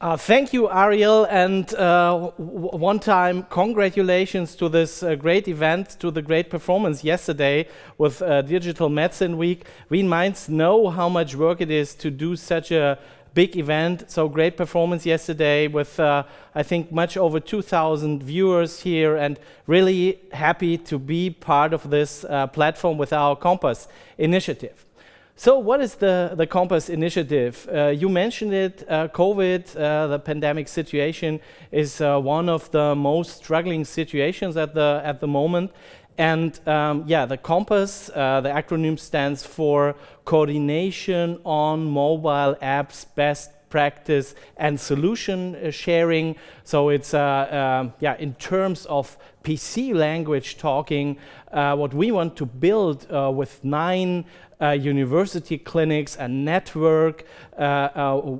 Thank you, Ariel, and one time congratulations to this great event, to the great performance yesterday with Digital Medicine Week. We minds know how much work it is to do such a big event, so great performance yesterday with, I think, much over 2,000 viewers here, and really happy to be part of this platform with our Compass initiative. So what is the Compass initiative? You mentioned it, COVID, the pandemic situation is one of the most struggling situations at the moment. And the Compass, the acronym stands for Coordination on Mobile Apps Best Practice and Solution Sharing. So it's in terms of PC language talking, what we want to build with 9 university clinics, a network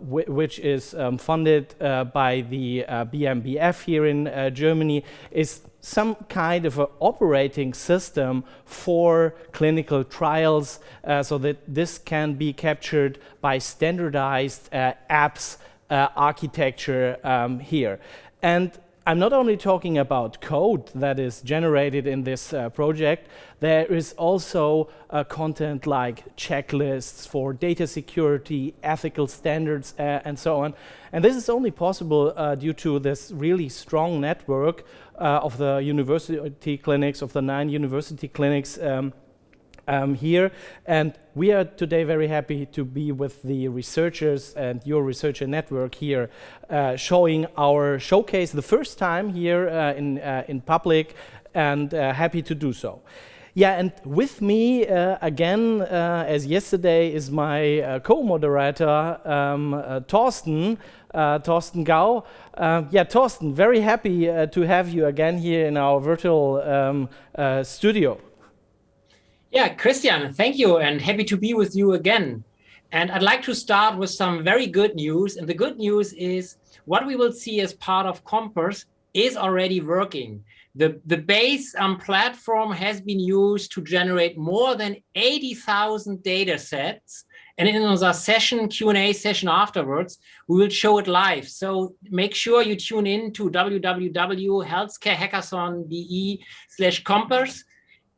which is funded by the BMBF here in Germany, is some kind of an operating system for clinical trials so that this can be captured by standardized apps architecture here. And I'm not only talking about code that is generated in this project, there is also content like checklists for data security, ethical standards, and so on. And this is only possible due to this really strong network of the university clinics, of the 9 university clinics here. And we are today very happy to be with the researchers and your researcher network here, showing our showcase the first time here in public, and happy to do so. Yeah, and with me again, as yesterday, is my co-moderator, Thorsten, Thorsten Gau. Thorsten, very happy to have you again here in our virtual studio. Yeah, Christian, thank you, and happy to be with you again. And I'd like to start with some very good news. And the good news is what we will see as part of Compass is already working. The base platform has been used to generate more than 80,000 data sets. And in our Q&A session afterwards, we will show it live. So make sure you tune in to www.healthcarehackathon.de/Compass.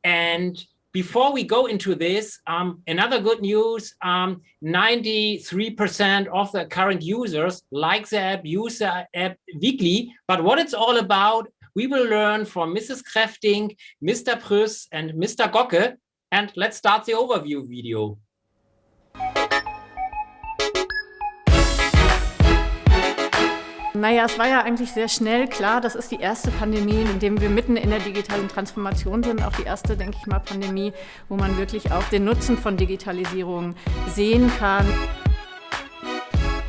And before we go into this, another good news, 93% of the current users like the app, use the app weekly. But what it's all about, we will learn from Mrs. Krefting, Mr. Pryss, and Mr. Gocke. And let's start the overview video. Naja, es war ja eigentlich sehr schnell klar, das ist die erste Pandemie, in der wir mitten in der digitalen Transformation sind. Auch die erste, denke ich mal, Pandemie, wo man wirklich auch den Nutzen von Digitalisierung sehen kann.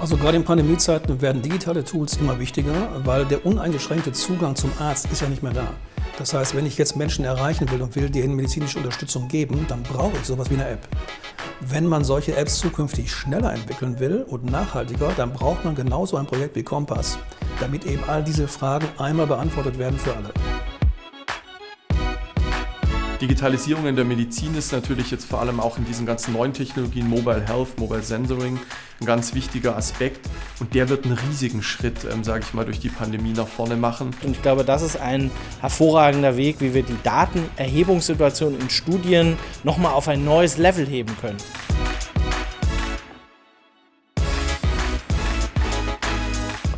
Also gerade in Pandemiezeiten werden digitale Tools immer wichtiger, weil der uneingeschränkte Zugang zum Arzt ist ja nicht mehr da. Das heißt, wenn ich jetzt Menschen erreichen will und will denen medizinische Unterstützung geben, dann brauche ich sowas wie eine App. Wenn man solche Apps zukünftig schneller entwickeln will und nachhaltiger, dann braucht man genauso ein Projekt wie Compass, damit eben all diese Fragen einmal beantwortet werden für alle. Digitalisierung in der Medizin ist natürlich jetzt vor allem auch in diesen ganzen neuen Technologien, Mobile Health, Mobile Sensoring, ein ganz wichtiger Aspekt. Und der wird einen riesigen Schritt, sage ich mal, durch die Pandemie nach vorne machen. Und ich glaube, das ist ein hervorragender Weg, wie wir die Datenerhebungssituation in Studien nochmal auf ein neues Level heben können.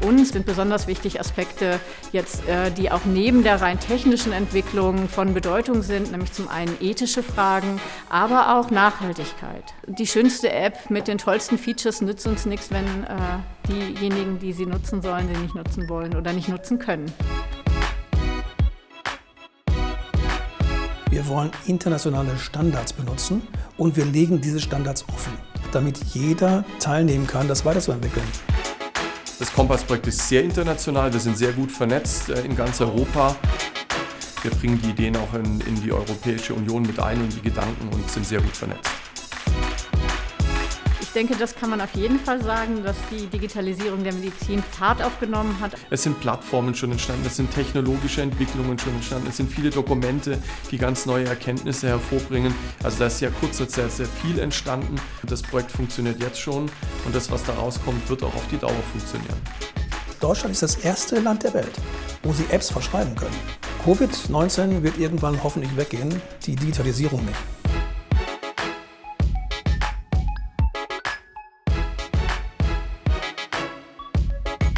Uns sind besonders wichtig Aspekte jetzt, die auch neben der rein technischen Entwicklung von Bedeutung sind, nämlich zum einen ethische Fragen, aber auch Nachhaltigkeit. Die schönste App mit den tollsten Features nützt uns nichts, wenn diejenigen, die sie nutzen sollen, sie nicht nutzen wollen oder nicht nutzen können. Wir wollen internationale Standards benutzen und wir legen diese Standards offen, damit jeder teilnehmen kann, das weiterzuentwickeln. Das Compass-Projekt ist sehr international, wir sind sehr gut vernetzt in ganz Europa. Wir bringen die Ideen auch in die Europäische Union mit ein und die Gedanken und sind sehr gut vernetzt. Ich denke, das kann man auf jeden Fall sagen, dass die Digitalisierung der Medizin Fahrt aufgenommen hat. Es sind Plattformen schon entstanden, es sind technologische Entwicklungen schon entstanden, es sind viele Dokumente, die ganz neue Erkenntnisse hervorbringen. Also da ist ja kurzer Zeit sehr viel entstanden. Das Projekt funktioniert jetzt schon und das, was da rauskommt, wird auch auf die Dauer funktionieren. Deutschland ist das erste Land der Welt, wo Sie Apps verschreiben können. Covid-19 wird irgendwann hoffentlich weggehen, die Digitalisierung nicht.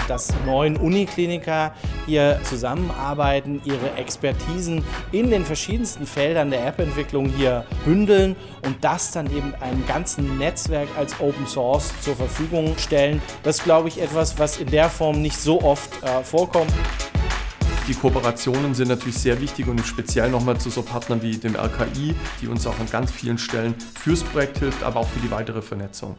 Dass 9 Unikliniker hier zusammenarbeiten, ihre Expertisen in den verschiedensten Feldern der App-Entwicklung hier bündeln und das dann eben einem ganzen Netzwerk als Open Source zur Verfügung stellen. Das ist, glaube ich, etwas, was in der Form nicht so oft vorkommt. Die Kooperationen sind natürlich sehr wichtig und speziell nochmal zu so Partnern wie dem RKI, die uns auch an ganz vielen Stellen fürs Projekt hilft, aber auch für die weitere Vernetzung.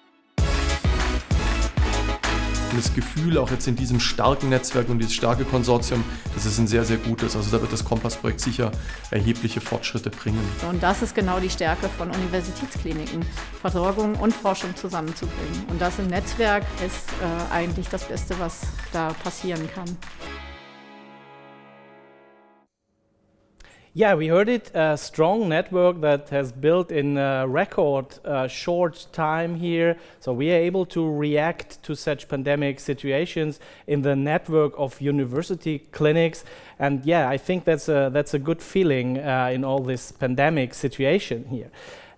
Das Gefühl, auch jetzt in diesem starken Netzwerk und dieses starke Konsortium, das ist ein sehr, sehr gutes. Also da wird das Kompass-Projekt sicher erhebliche Fortschritte bringen. Und das ist genau die Stärke von Universitätskliniken, Versorgung und Forschung zusammenzubringen. Und das im Netzwerk ist eigentlich das Beste, was da passieren kann. Yeah, we heard it, a strong network that has built in a record short time here. So we are able to react to such pandemic situations in the network of university clinics. And yeah, I think that's a good feeling in all this pandemic situation here.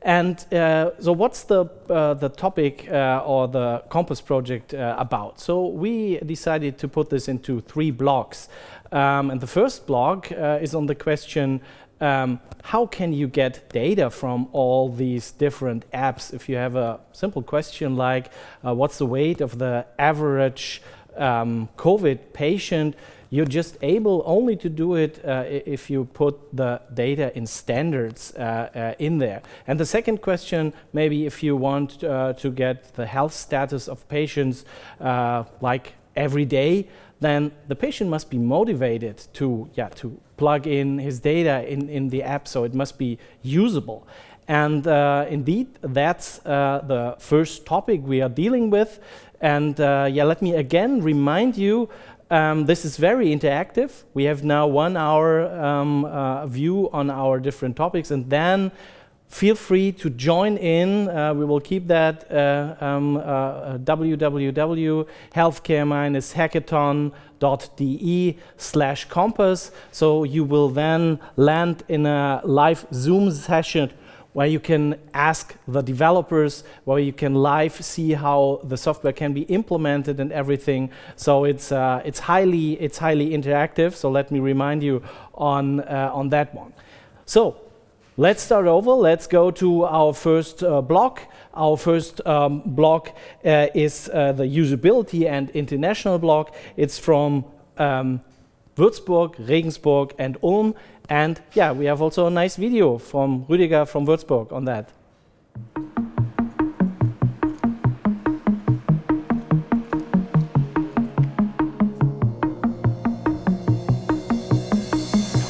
And so what's the topic or the Compass project about? So we decided to put this into 3 blocks. And the first block is on the question, how can you get data from all these different apps? If you have a simple question like, what's the weight of the average COVID patient, you're just able only to do it if you put the data in standards in there. And the second question, maybe if you want to get the health status of patients like every day, then the patient must be motivated to plug in his data in the app, so it must be usable. And indeed, that's the first topic we are dealing with. And let me again remind you, this is very interactive. We have now 1 hour view on our different topics, and then feel free to join in. We will keep that www.healthcare-hackathon.de/compass. So you will then land in a live Zoom session where you can ask the developers, where you can live see how the software can be implemented and everything. So it's highly interactive. So let me remind you on that one. So let's start over. Let's go to our first block. Our first block is the usability and international block. It's from Würzburg, Regensburg, and Ulm. And yeah, we have also a nice video from Rüdiger from Würzburg on that.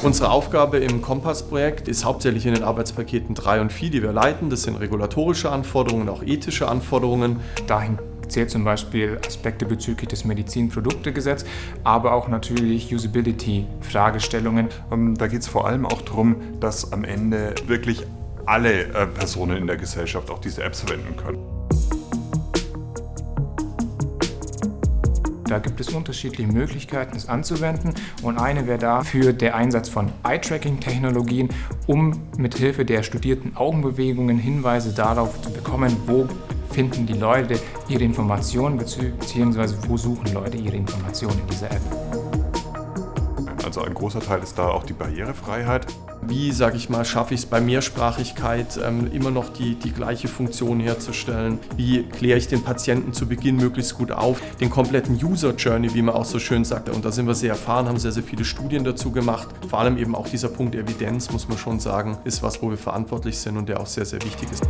Unsere Aufgabe im Kompass-Projekt ist hauptsächlich in den Arbeitspaketen 3 und 4, die wir leiten. Das sind regulatorische Anforderungen, auch ethische Anforderungen. Dahin zählt zum Beispiel Aspekte bezüglich des Medizinproduktegesetzes, aber auch natürlich Usability-Fragestellungen. Da geht es vor allem auch darum, dass am Ende wirklich alle Personen in der Gesellschaft auch diese Apps verwenden können. Da gibt es unterschiedliche Möglichkeiten, es anzuwenden, und eine wäre dafür der Einsatz von Eye-Tracking-Technologien, um mithilfe der studierten Augenbewegungen Hinweise darauf zu bekommen, wo finden die Leute ihre Informationen bzw. wo suchen Leute ihre Informationen in dieser App. Also ein großer Teil ist da auch die Barrierefreiheit. Wie, sage ich mal, schaffe ich es bei Mehrsprachigkeit immer noch die gleiche Funktion herzustellen? Wie kläre ich den Patienten zu Beginn möglichst gut auf? Den kompletten User Journey, wie man auch so schön sagt. Und da sind wir sehr erfahren, haben sehr, sehr viele Studien dazu gemacht. Vor allem eben auch dieser Punkt Evidenz, muss man schon sagen, ist was, wo wir verantwortlich sind und der auch sehr, sehr wichtig ist.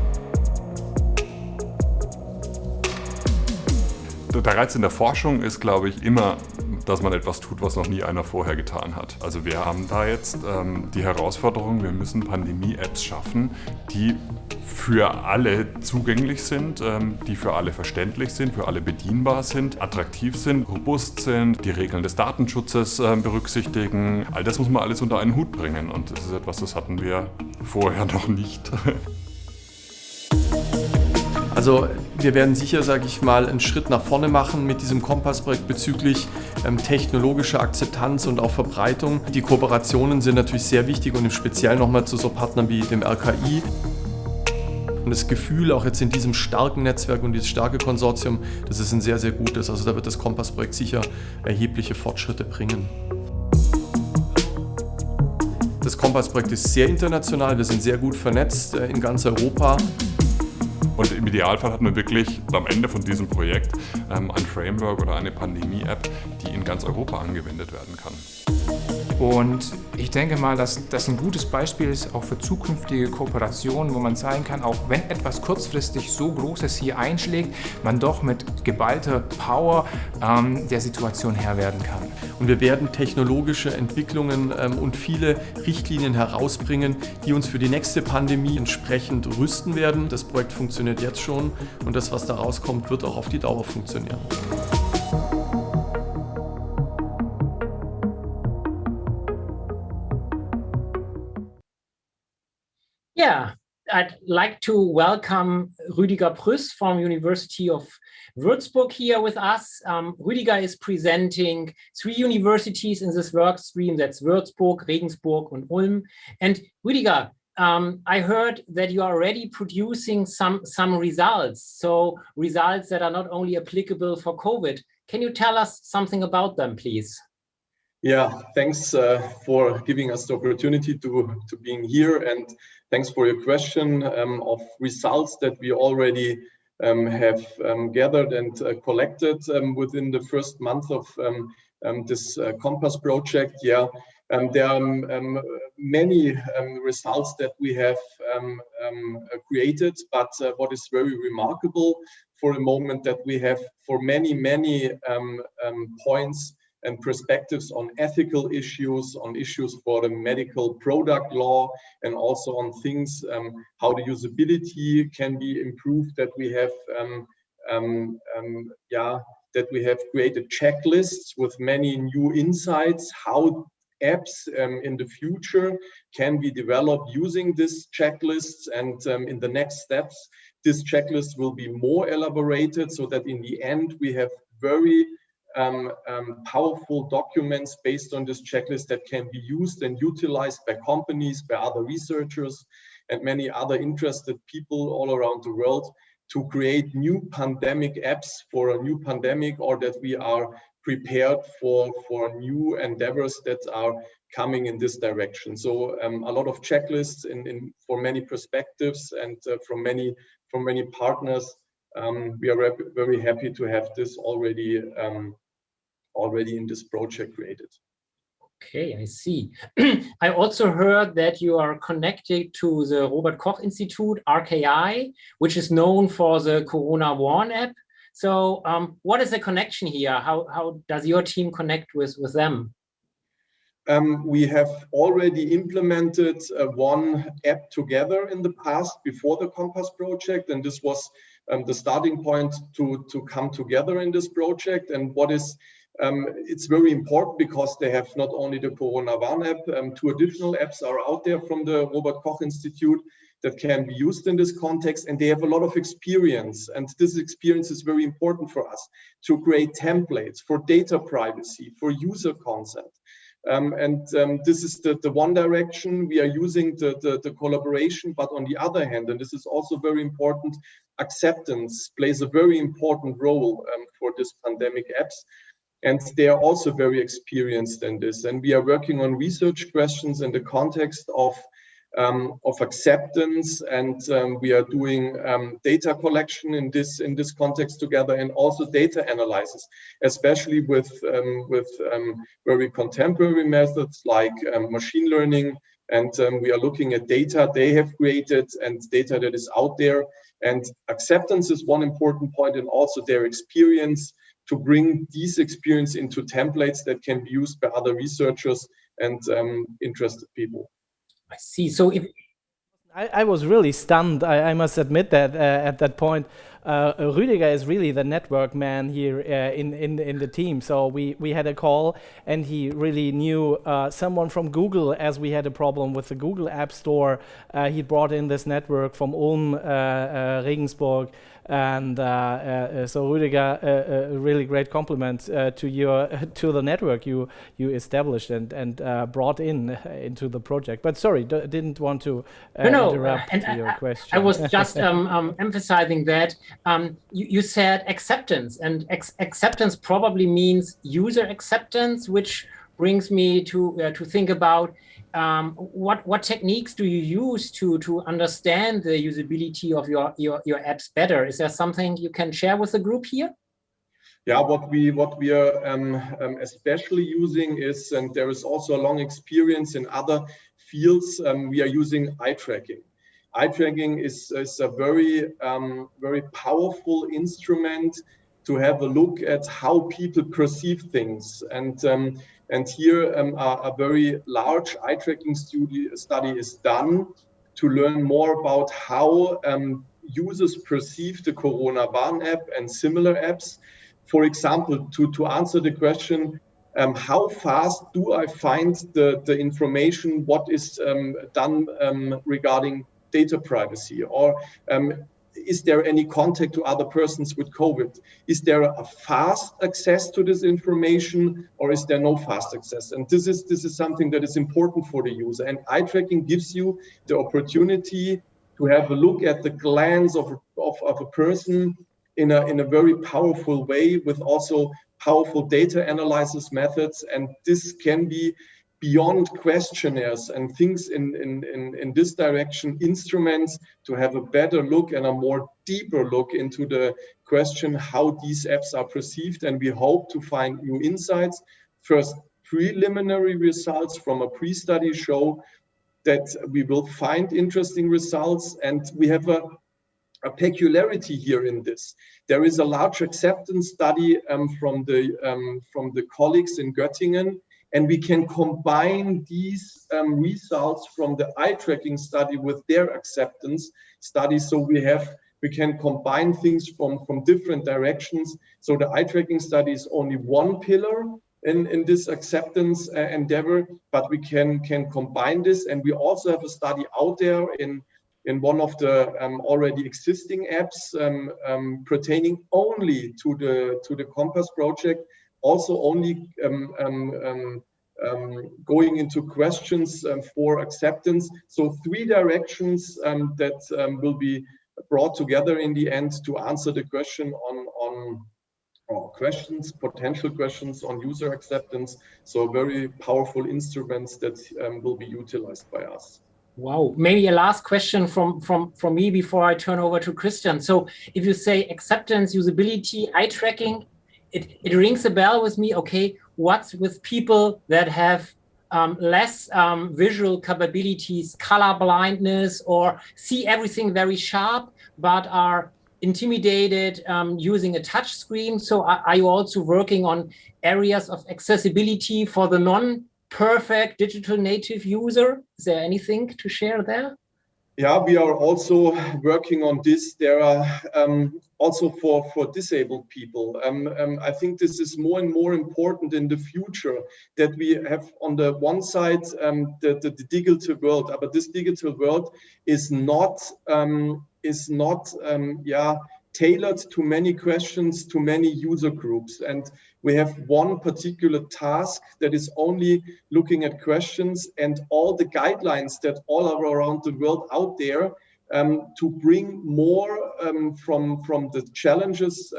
Der Reiz in der Forschung ist, glaube ich, immer, dass man etwas tut, was noch nie einer vorher getan hat. Also wir haben da jetzt die Herausforderung, wir müssen Pandemie-Apps schaffen, die für alle zugänglich sind, die für alle verständlich sind, für alle bedienbar sind, attraktiv sind, robust sind, die Regeln des Datenschutzes berücksichtigen. All das muss man alles unter einen Hut bringen, und das ist etwas, das hatten wir vorher noch nicht. Also wir werden sicher, sage ich mal, einen Schritt nach vorne machen mit diesem Kompass-Projekt bezüglich technologischer Akzeptanz und auch Verbreitung. Die Kooperationen sind natürlich sehr wichtig und im Speziellen nochmal zu so Partnern wie dem RKI. Und das Gefühl auch jetzt in diesem starken Netzwerk und dieses starke Konsortium, das ist ein sehr, sehr gutes. Also da wird das Kompass-Projekt sicher erhebliche Fortschritte bringen. Das Kompass-Projekt ist sehr international, wir sind sehr gut vernetzt in ganz Europa. Und im Idealfall hat man wirklich am Ende von diesem Projekt ein Framework oder eine Pandemie-App, die in ganz Europa angewendet werden kann. Und ich denke mal, dass das ein gutes Beispiel ist, auch für zukünftige Kooperationen, wo man zeigen kann, auch wenn etwas kurzfristig so Großes hier einschlägt, man doch mit geballter Power der Situation Herr werden kann. Und wir werden technologische Entwicklungen und viele Richtlinien herausbringen, die uns für die nächste Pandemie entsprechend rüsten werden. Das Projekt funktioniert jetzt schon und das, was da rauskommt, wird auch auf die Dauer funktionieren. Yeah, I'd like to welcome Rüdiger Pryss from University of Würzburg here with us. Rüdiger is presenting 3 universities in this work stream. That's Würzburg, Regensburg, and Ulm. And Rüdiger, I heard that you are already producing some results. So results that are not only applicable for COVID. Can you tell us something about them, please? Yeah, thanks for giving us the opportunity to being here, and thanks for your question of results that we already have gathered and collected within the first month of this Kompass project. Yeah, there are many results that we have created, but what is very remarkable for the moment that we have for many points and perspectives on ethical issues, on issues for the medical product law, and also on things how the usability can be improved. That we have, that we have created checklists with many new insights how apps in the future can be developed using these checklists, and in the next steps, this checklist will be more elaborated so that in the end we have very powerful documents based on this checklist that can be used and utilized by companies, by other researchers, and many other interested people all around the world to create new pandemic apps for a new pandemic, or that we are prepared for new endeavors that are coming in this direction. So a lot of checklists for many perspectives and from many partners. We are very happy to have this already in this project created. Okay, I see. I also heard that you are connected to the Robert Koch Institute, RKI, which is known for the Corona Warn app. So what is the connection here? How does your team connect with them? We have already implemented one app together in the past before the Kompass project, and this was the starting point to come together in this project. And what is it's very important because they have not only the Corona Warn app, 2 additional apps are out there from the Robert Koch Institute that can be used in this context, and they have a lot of experience, and this experience is very important for us to create templates for data privacy, for user consent. This is the one direction we are using the collaboration, but on the other hand, and this is also very important, acceptance plays a very important role for this pandemic apps. And they are also very experienced in this. And we are working on research questions in the context of acceptance, and we are doing data collection in this context together, and also data analysis, especially with very contemporary methods like machine learning. And we are looking at data they have created and data that is out there. And acceptance is one important point, and also their experience, to bring these experience into templates that can be used by other researchers and interested people. I see. So if I was really stunned, I must admit that at that point. Rüdiger is really the network man here in the team. So we had a call, and he really knew someone from Google, as we had a problem with the Google App Store. He brought in this network from Ulm, Regensburg. And so Rüdiger, a really great compliment to the network you established and brought into the project. But sorry, didn't want to interrupt your question. I was just emphasizing that you said acceptance, and acceptance probably means user acceptance, which brings me to think about what techniques do you use to understand the usability of your apps better? Is there something you can share with the group here? Yeah, what we are especially using is, and there is also a long experience in other fields, we are using eye tracking. Eye tracking is a very powerful instrument to have a look at how people perceive things. And here a very large eye tracking study is done to learn more about how users perceive the Corona Warn app and similar apps. For example, to answer the question, how fast do I find the information, what is done regarding data privacy, or is there any contact to other persons with COVID? Is there a fast access to this information, or is there no fast access? And this is something that is important for the user. And eye tracking gives you the opportunity to have a look at the glance of a person in a very powerful way, with also powerful data analysis methods. And this can be beyond questionnaires and things in this direction, instruments to have a better look and a more deeper look into the question how these apps are perceived. And we hope to find new insights. First preliminary results from a pre-study show that we will find interesting results, and we have a peculiarity here in this. There is a large acceptance study from the colleagues in Göttingen, and we can combine these results from the eye tracking study with their acceptance study. So we can combine things from different directions. So the eye tracking study is only one pillar in this acceptance endeavor, but we can combine this. And we also have a study out there in one of the already existing apps pertaining only to the Compass project, also only going into questions for acceptance. So 3 directions that will be brought together in the end to answer the question on potential questions on user acceptance. So very powerful instruments that will be utilized by us. Wow, maybe a last question from me before I turn over to Christian. So if you say acceptance, usability, eye tracking, it rings a bell with me. Okay, what's with people that have less visual capabilities, color blindness, or see everything very sharp, but are intimidated using a touch screen? So are you also working on areas of accessibility for the non-perfect digital native user? Is there anything to share there? Yeah, we are also working on this. There are also for disabled people. I think this is more and more important in the future, that we have on the one side the digital world, but this digital world is not tailored to many questions, to many user groups. And we have one particular task that is only looking at questions, and all the guidelines that all are around the world out there to bring more from the challenges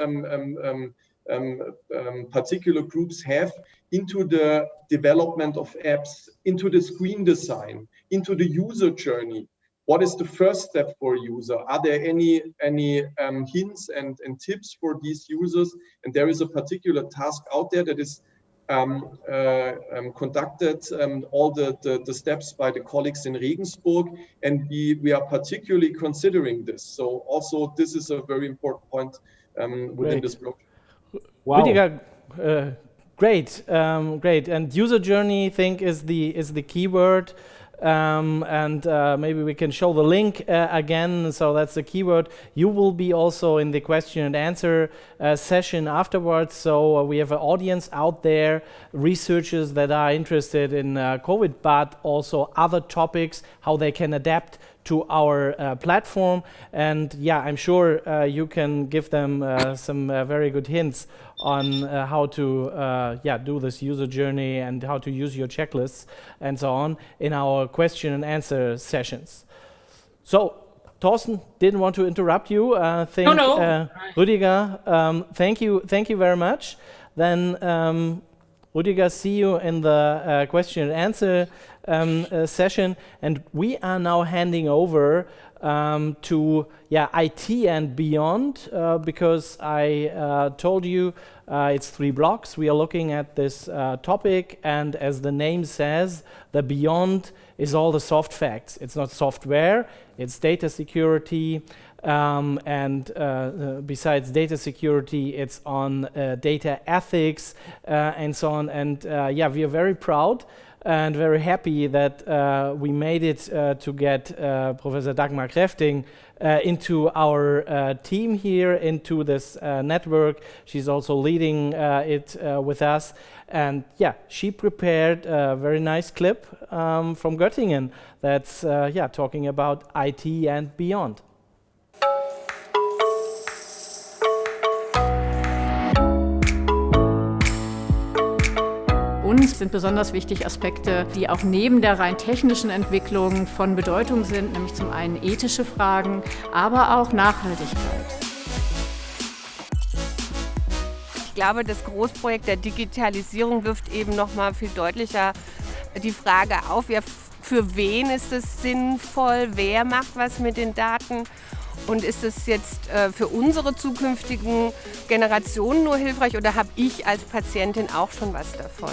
particular groups have into the development of apps, into the screen design, into the user journey. What is the first step for a user? Are there any hints and tips for these users? And there is a particular task out there that is conducted, all the steps by the colleagues in Regensburg, and we are particularly considering this. So also this is a very important point within this project. Wow. Rüdiger, great. And user journey, I think, is the key word. and maybe we can show the link again. So that's the keyword. You will be also in the question and answer session afterwards. So we have an audience out there, researchers that are interested in COVID, but also other topics, how they can adapt to our platform. And yeah, I'm sure you can give them some very good hints on how to do this user journey and how to use your checklists and so on in our question and answer sessions. So, Thorsten, didn't want to interrupt you. No. Rüdiger, thank you very much. Then, Rüdiger, see you in the question and answer session, and we are now handing over to IT and beyond, because I told you it's 3 blocks. We are looking at this topic, and as the name says, the beyond is all the soft facts. It's not software, it's data security, and besides data security, it's on data ethics and so on. And we are very proud and very happy that we made it to get Professor Dagmar Krefting into our team here, into this network. She's also leading it with us. And she prepared a very nice clip from Göttingen that's talking about IT and beyond. Uns sind besonders wichtig Aspekte, die auch neben der rein technischen Entwicklung von Bedeutung sind, nämlich zum einen ethische Fragen, aber auch Nachhaltigkeit. Ich glaube, das Großprojekt der Digitalisierung wirft eben noch mal viel deutlicher die Frage auf, für wen ist es sinnvoll, wer macht was mit den Daten? Und ist es jetzt für unsere zukünftigen Generationen nur hilfreich oder habe ich als Patientin auch schon was davon?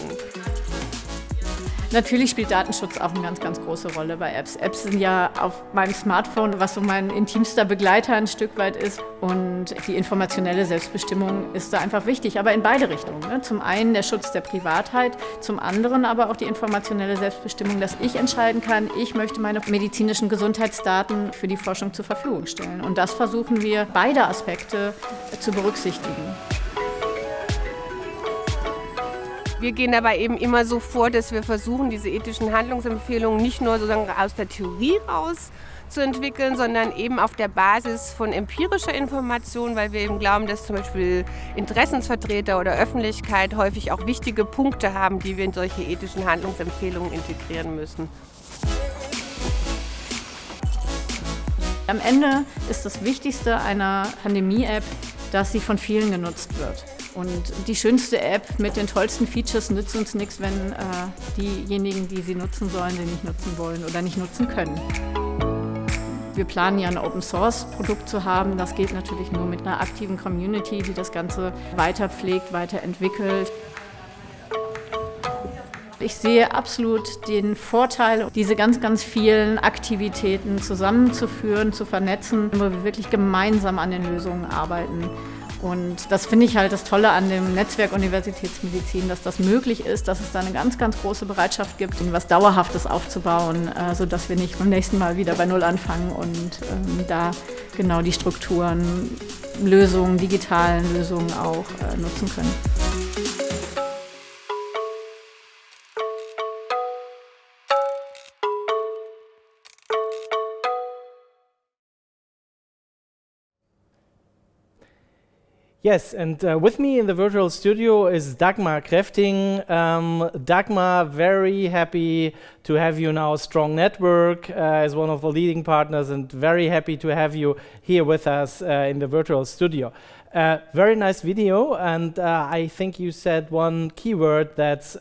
Natürlich spielt Datenschutz auch eine ganz, ganz große Rolle bei Apps. Apps sind ja auf meinem Smartphone, was so mein intimster Begleiter ein Stück weit ist. Und die informationelle Selbstbestimmung ist da einfach wichtig, aber in beide Richtungen. Ne? Zum einen der Schutz der Privatheit, zum anderen aber auch die informationelle Selbstbestimmung, dass ich entscheiden kann, ich möchte meine medizinischen Gesundheitsdaten für die Forschung zur Verfügung stellen. Und das versuchen wir, beide Aspekte zu berücksichtigen. Wir gehen dabei eben immer so vor, dass wir versuchen, diese ethischen Handlungsempfehlungen nicht nur sozusagen aus der Theorie raus zu entwickeln, sondern eben auf der Basis von empirischer Information, weil wir eben glauben, dass zum Beispiel Interessensvertreter oder Öffentlichkeit häufig auch wichtige Punkte haben, die wir in solche ethischen Handlungsempfehlungen integrieren müssen. Am Ende ist das Wichtigste einer Pandemie-App, dass sie von vielen genutzt wird. Und die schönste App mit den tollsten Features nützt uns nichts, wenn diejenigen, die sie nutzen sollen, sie nicht nutzen wollen oder nicht nutzen können. Wir planen ja ein Open-Source-Produkt zu haben. Das geht natürlich nur mit einer aktiven Community, die das Ganze weiter pflegt, weiterentwickelt. Ich sehe absolut den Vorteil, diese ganz, ganz vielen Aktivitäten zusammenzuführen, zu vernetzen, wo wir wirklich gemeinsam an den Lösungen arbeiten. Und das finde ich halt das Tolle an dem Netzwerk Universitätsmedizin, dass das möglich ist, dass es da eine ganz, ganz große Bereitschaft gibt, etwas Dauerhaftes aufzubauen, sodass wir nicht beim nächsten Mal wieder bei Null anfangen und da genau die Strukturen, Lösungen, digitalen Lösungen auch nutzen können. Yes, and with me in the virtual studio is Dagmar Krefting. Dagmar, very happy to have you in our strong network as one of the leading partners, and very happy to have you here with us in the virtual studio. Very nice video, and I think you said one keyword that's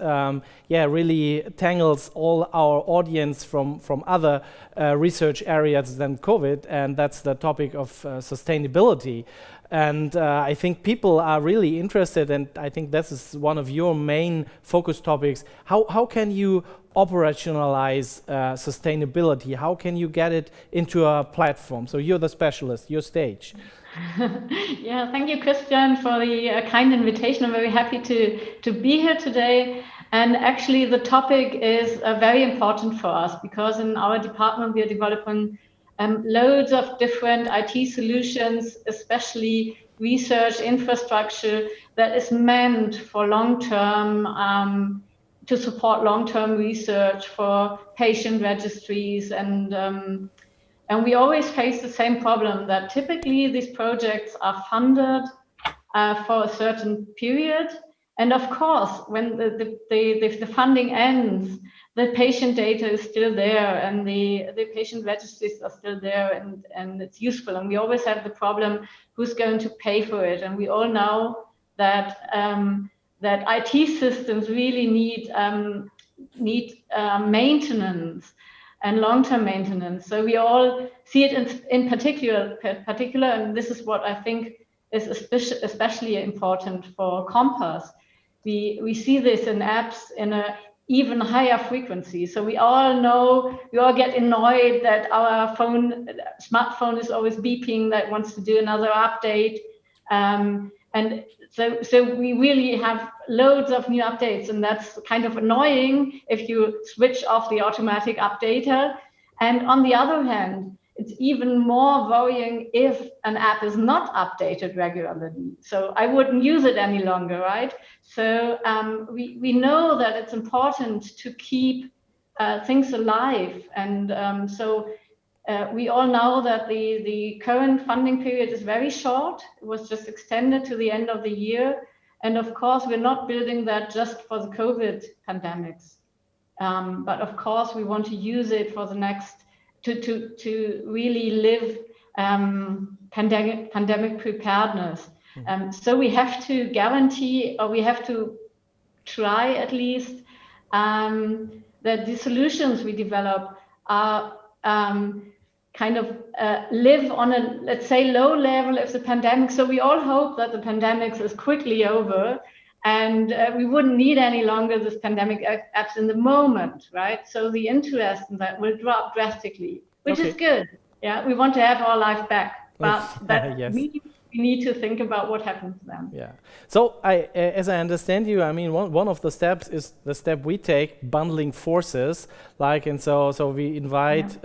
really tangles all our audience from other research areas than COVID, and that's the topic of sustainability. And I think people are really interested, and I think this is one of your main focus topics. How can you operationalize sustainability? How can you get it into a platform? So you're the specialist, your stage. Yeah, thank you, Christian, for the kind invitation. I'm very happy to be here today. And actually, the topic is very important for us because in our department, we are developing loads of different IT solutions, especially research infrastructure that is meant for long-term, to support long-term research for patient registries and we always face the same problem that typically these projects are funded for a certain period. And of course, when the funding ends, the patient data is still there and the patient registries are still there and it's useful. And we always have the problem, who's going to pay for it? And we all know that that IT systems really need maintenance and long-term maintenance. So we all see it in particular, and this is what I think is especially important for Compass. We see this in apps in a even higher frequency. So we all know, we all get annoyed that our smartphone is always beeping, that wants to do another update. And so we really have loads of new updates, and that's kind of annoying if you switch off the automatic updater. And on the other hand, it's even more worrying if an app is not updated regularly. So I wouldn't use it any longer, right? So we know that it's important to keep things alive. And we all know that the current funding period is very short. It was just extended to the end of the year. And of course, we're not building that just for the COVID pandemics. But of course, we want to use it for the next, to really live pandemic preparedness. So we have to guarantee, or we have to try at least, that the solutions we develop are kind of live on a, let's say, low level of the pandemic. So we all hope that the pandemic is quickly over and we wouldn't need any longer this pandemic apps in the moment, right? So the interest in that will drop drastically, which is good. Yeah, we want to have our life back, but that means we need to think about what happens then. Yeah. So as I understand you, I mean, one of the steps is the step we take, bundling forces. Like, and so we invite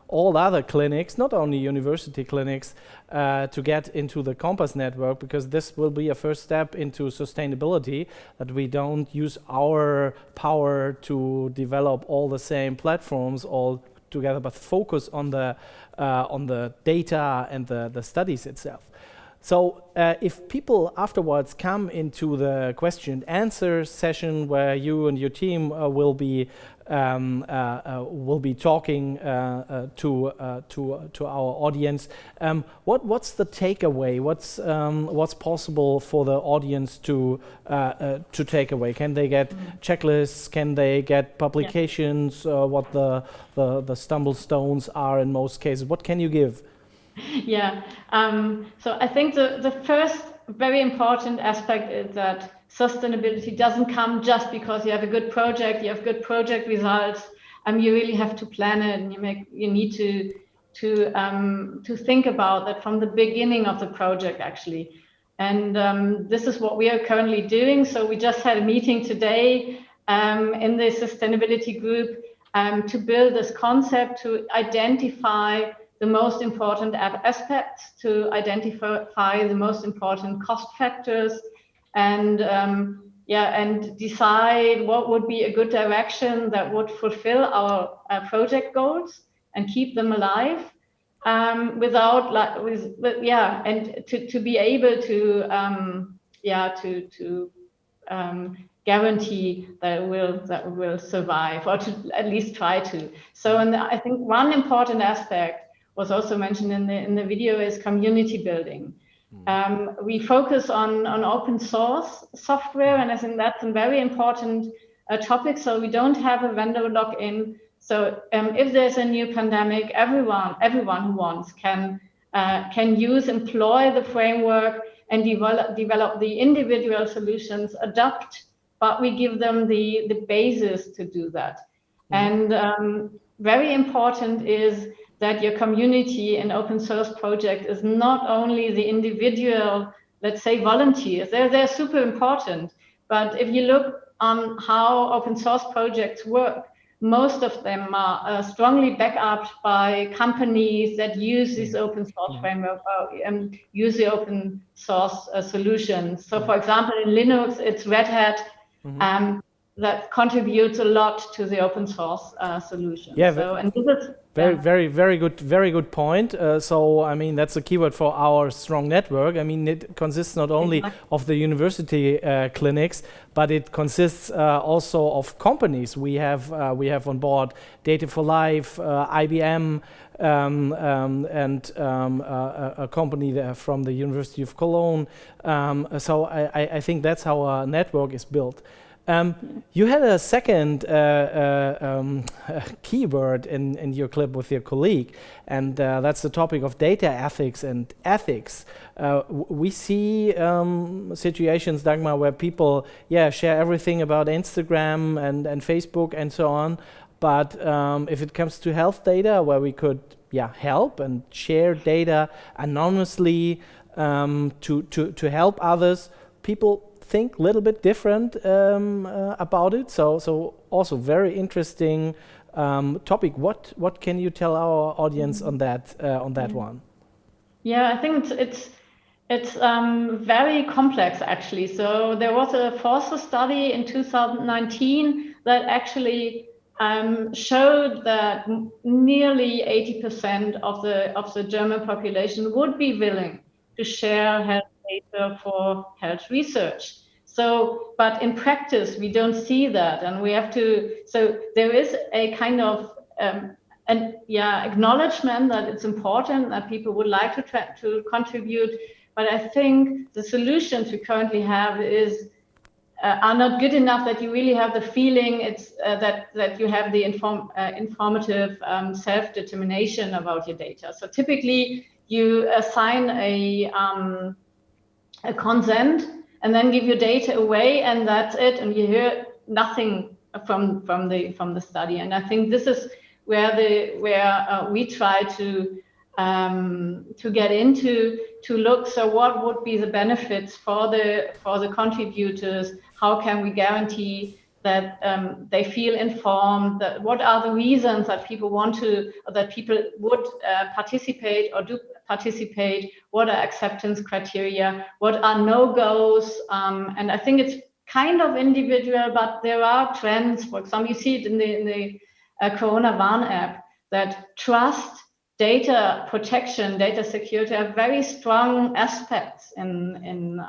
all other clinics, not only university clinics, to get into the Compass network, because this will be a first step into sustainability, that we don't use our power to develop all the same platforms all together, but focus on the data and the studies itself. So if people afterwards come into the question and answer session where you and your team will be talking to our audience, what's the takeaway? What's possible for the audience to take away? Can they get checklists? Can they get publications? What the stumble stones are in most cases? What can you give? Yeah, so I think the first very important aspect is that sustainability doesn't come just because you have a good project, you have good project results. You really have to plan it, and you need to think about that from the beginning of the project, actually. And this is what we are currently doing. So we just had a meeting today in the sustainability group to build this concept, to identify the most important aspects, to identify the most important cost factors, and and decide what would be a good direction that would fulfill our project goals and keep them alive, and to be able to guarantee that it will survive, or to at least try to. So, and I think one important aspect was also mentioned in the video is community building. We focus on open source software, and I think that's a very important topic. So we don't have a vendor lock-in. So if there's a new pandemic, everyone who wants can employ the framework and develop the individual solutions, adapt, but we give them the basis to do that. And very important is that your community and open source project is not only the individual, let's say, volunteers. They're super important. But if you look on how open source projects work, most of them are strongly backed up by companies that use this open source framework and use the open source solutions. So, for example, in Linux, it's Red Hat that contributes a lot to the open source solution. Yeah, so, and this is very good point. So, I mean, that's a keyword for our strong network. I mean, it consists not only of the university clinics, but it consists also of companies. We have on board Data for Life, IBM, and a company there from the University of Cologne. So I think that's how our network is built. You had a second keyword in your clip with your colleague, and that's the topic of data ethics and ethics. We see situations, Dagmar, where people share everything about Instagram and Facebook and so on, but if it comes to health data, where we could help and share data anonymously to help others, people think a little bit different about it. So also very interesting topic. What can you tell our audience on that one? Yeah, I think it's very complex actually. So there was a Forster study in 2019 that actually showed that nearly 80% of the German population would be willing to share health data for health research. So, but in practice, we don't see that, and we have to. So there is a kind of acknowledgement that it's important that people would like to contribute. But I think the solutions we currently have are not good enough that you really have the feeling that you have the informative self-determination about your data. So typically, you assign a consent and then give your data away, and that's it, and you hear nothing from the study. And I think this is where we try to get into to look. So what would be the benefits for the contributors? How can we guarantee that they feel informed? That what are the reasons that people would participate or do participate? What are acceptance criteria? What are no-goes? And I think it's kind of individual, but there are trends. For example, you see it in the Corona Warn app, that trust, data protection, data security are very strong aspects in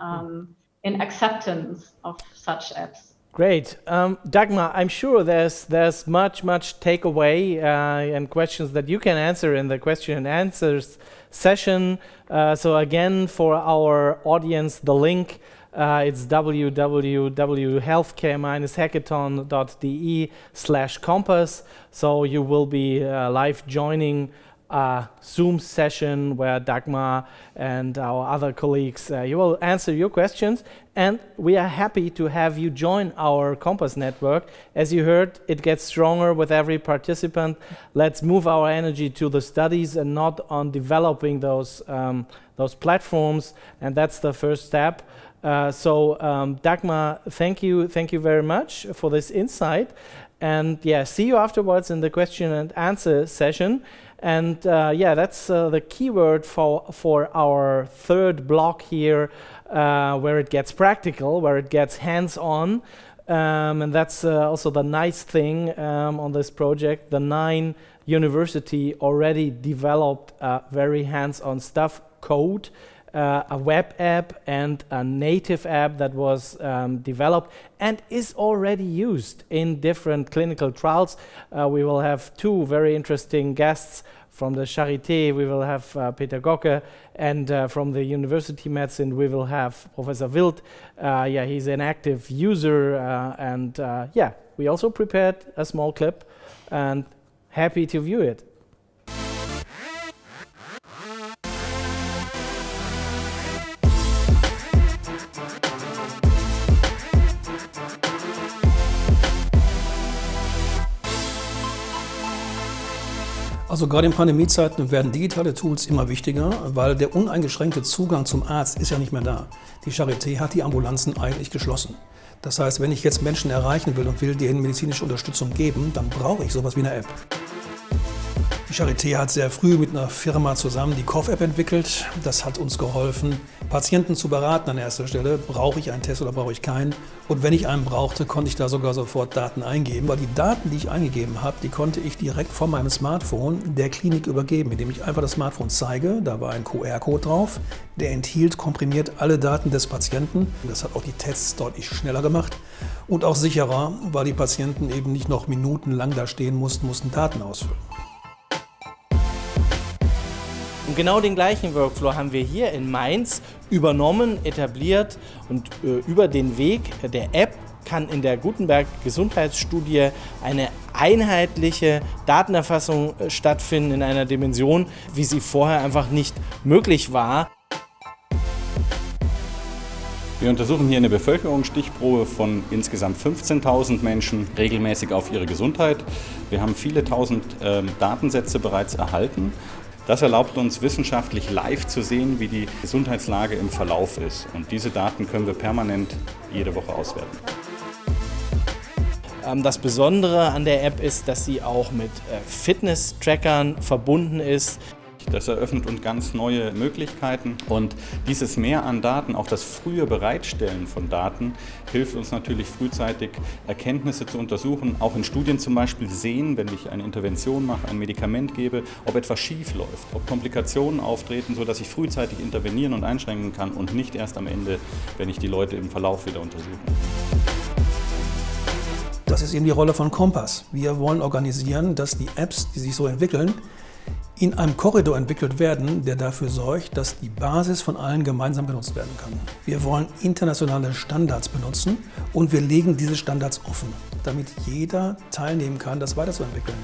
acceptance of such apps. Great. Dagmar, I'm sure there's much takeaway and questions that you can answer in the question and answers session. So again, for our audience, the link, it's www.healthcare-hackathon.de/compass. So you will be live joining a Zoom session where Dagmar and our other colleagues, you will answer your questions, and we are happy to have you join our Compass network. As you heard, it gets stronger with every participant. Let's move our energy to the studies and not on developing those platforms, and that's the first step. So Dagmar, thank you very much for this insight, and see you afterwards in the question and answer session. And that's the keyword for our third block here, where it gets practical, where it gets hands-on, and that's also the nice thing on this project. The 9 university already developed very hands-on stuff, code, a web app and a native app that was developed and is already used in different clinical trials. We will have 2 very interesting guests from the Charité. We will have Peter Gocke, and from the University Medicine we will have Professor Wild. He's an active user, and we also prepared a small clip and happy to view it. Also gerade in Pandemiezeiten werden digitale Tools immer wichtiger, weil der uneingeschränkte Zugang zum Arzt ist ja nicht mehr da. Die Charité hat die Ambulanzen eigentlich geschlossen. Das heißt, wenn ich jetzt Menschen erreichen will und will denen medizinische Unterstützung geben, dann brauche ich sowas wie eine App. Die Charité hat sehr früh mit einer Firma zusammen die Prof-App entwickelt. Das hat uns geholfen, Patienten zu beraten an erster Stelle. Brauche ich einen Test oder brauche ich keinen? Und wenn ich einen brauchte, konnte ich da sogar sofort Daten eingeben. Weil die Daten, die ich eingegeben habe, die konnte ich direkt von meinem Smartphone der Klinik übergeben, indem ich einfach das Smartphone zeige. Da war ein QR-Code drauf. Der enthielt komprimiert alle Daten des Patienten. Das hat auch die Tests deutlich schneller gemacht und auch sicherer, weil die Patienten eben nicht noch minutenlang da stehen mussten Daten ausfüllen. Und genau den gleichen Workflow haben wir hier in Mainz übernommen, etabliert und über den Weg der App kann in der Gutenberg-Gesundheitsstudie eine einheitliche Datenerfassung stattfinden in einer Dimension, wie sie vorher einfach nicht möglich war. Wir untersuchen hier eine Bevölkerungsstichprobe von insgesamt 15.000 Menschen regelmäßig auf ihre Gesundheit. Wir haben viele tausend Datensätze bereits erhalten. Das erlaubt uns wissenschaftlich live zu sehen, wie die Gesundheitslage im Verlauf ist. Und diese Daten können wir permanent jede Woche auswerten. Das Besondere an der App ist, dass sie auch mit Fitness-Trackern verbunden ist. Das eröffnet uns ganz neue Möglichkeiten und dieses Mehr an Daten, auch das frühe Bereitstellen von Daten, hilft uns natürlich frühzeitig Erkenntnisse zu untersuchen, auch in Studien zum Beispiel sehen, wenn ich eine Intervention mache, ein Medikament gebe, ob etwas schief läuft, ob Komplikationen auftreten, sodass ich frühzeitig intervenieren und einschränken kann und nicht erst am Ende, wenn ich die Leute im Verlauf wieder untersuche. Das ist eben die Rolle von Kompass. Wir wollen organisieren, dass die Apps, die sich so entwickeln, in einem Korridor entwickelt werden, der dafür sorgt, dass die Basis von allen gemeinsam genutzt werden kann. Wir wollen internationale Standards benutzen und wir legen diese Standards offen, damit jeder teilnehmen kann, das weiterzuentwickeln.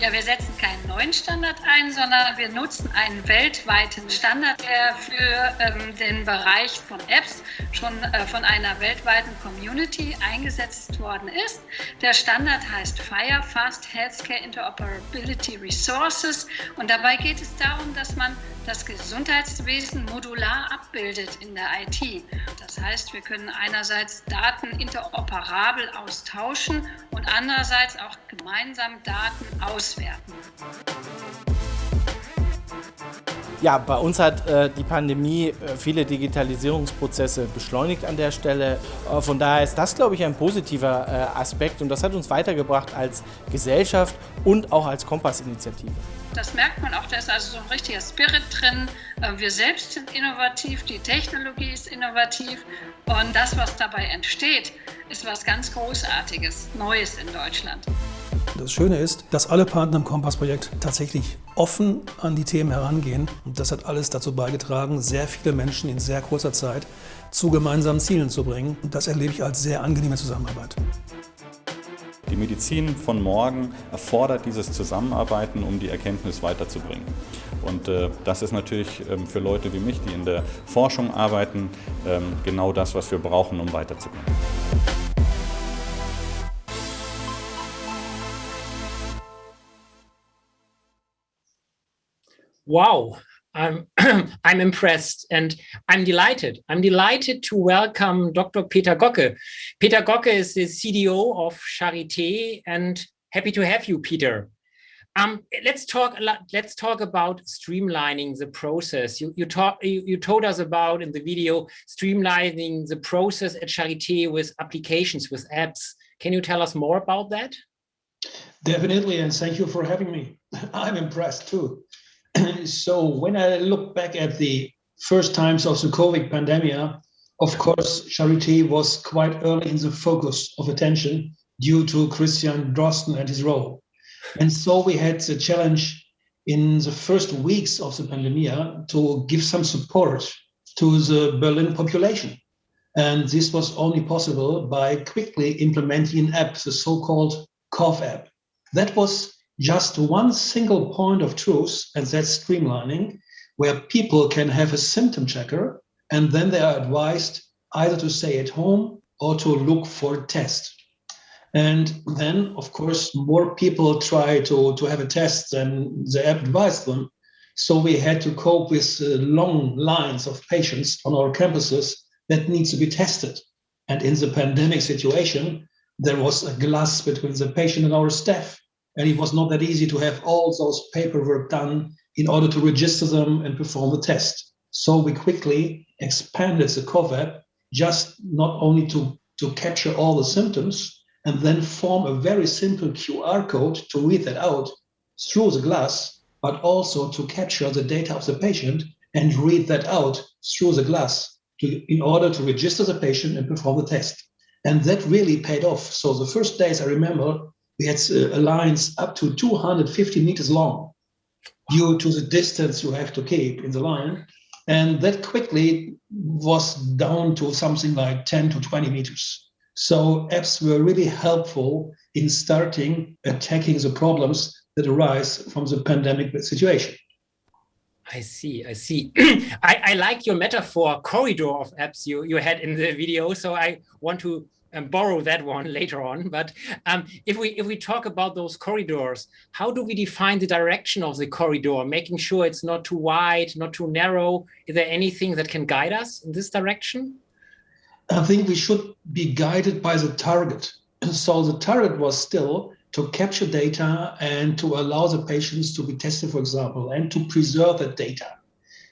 Ja, wir setzen keinen neuen Standard ein, sondern wir nutzen einen weltweiten Standard, der für den Bereich von Apps schon von einer weltweiten Community eingesetzt worden ist. Der Standard heißt FHIR, Fast Healthcare Interoperability Resources, und dabei geht es darum, dass man das Gesundheitswesen modular abbildet in der IT. Das heißt, wir können einerseits Daten interoperabel austauschen und andererseits auch gemeinsam Daten auswerten. Ja, bei uns hat die Pandemie viele Digitalisierungsprozesse beschleunigt an der Stelle. Von daher ist das, glaube ich, ein positiver Aspekt und das hat uns weitergebracht als Gesellschaft und auch als Kompass-Initiative. Das merkt man auch, da ist also so ein richtiger Spirit drin. Wir selbst sind innovativ, die Technologie ist innovativ und das, was dabei entsteht, ist was ganz Großartiges, Neues in Deutschland. Das Schöne ist, dass alle Partner im Kompass-Projekt tatsächlich offen an die Themen herangehen. Und das hat alles dazu beigetragen, sehr viele Menschen in sehr kurzer Zeit zu gemeinsamen Zielen zu bringen. Und das erlebe ich als sehr angenehme Zusammenarbeit. Die Medizin von morgen erfordert dieses Zusammenarbeiten, um die Erkenntnis weiterzubringen. Und das ist natürlich für Leute wie mich, die in der Forschung arbeiten, genau das, was wir brauchen, um weiterzukommen. Wow, I'm impressed and I'm delighted. I'm delighted to welcome Dr. Peter Gocke. Peter Gocke is the CDO of Charité and happy to have you, Peter. Let's talk about streamlining the process. You told us about in the video streamlining the process at Charité with applications, with apps. Can you tell us more about that? Definitely, and thank you for having me. I'm impressed too. So when I look back at the first times of the COVID pandemic, of course, Charité was quite early in the focus of attention due to Christian Thorsten and his role. And so we had the challenge in the first weeks of the pandemic to give some support to the Berlin population. And this was only possible by quickly implementing an app, the so-called Prof app. That was just one single point of truth, and that's streamlining, where people can have a symptom checker, and then they are advised either to stay at home or to look for a test. And then, of course, more people try to have a test than the app advised them. So we had to cope with long lines of patients on our campuses that needs to be tested. And in the pandemic situation, there was a glass between the patient and our staff. And it was not that easy to have all those paperwork done in order to register them and perform the test. So we quickly expanded the COVAP just not only to capture all the symptoms and then form a very simple QR code to read that out through the glass, but also to capture the data of the patient and read that out through the glass in order to register the patient and perform the test. And that really paid off. So the first days, I remember, we had lines up to 250 meters long due to the distance you have to keep in the line. And that quickly was down to something like 10 to 20 meters. So apps were really helpful in starting attacking the problems that arise from the pandemic situation. I see. I like your metaphor corridor of apps you had in the video. So I want to borrow that one later on. But if we talk about those corridors, how do we define the direction of the corridor, making sure it's not too wide, not too narrow? Is there anything that can guide us in this direction? I think we should be guided by the target. And so the target was still to capture data and to allow the patients to be tested, for example, and to preserve that data.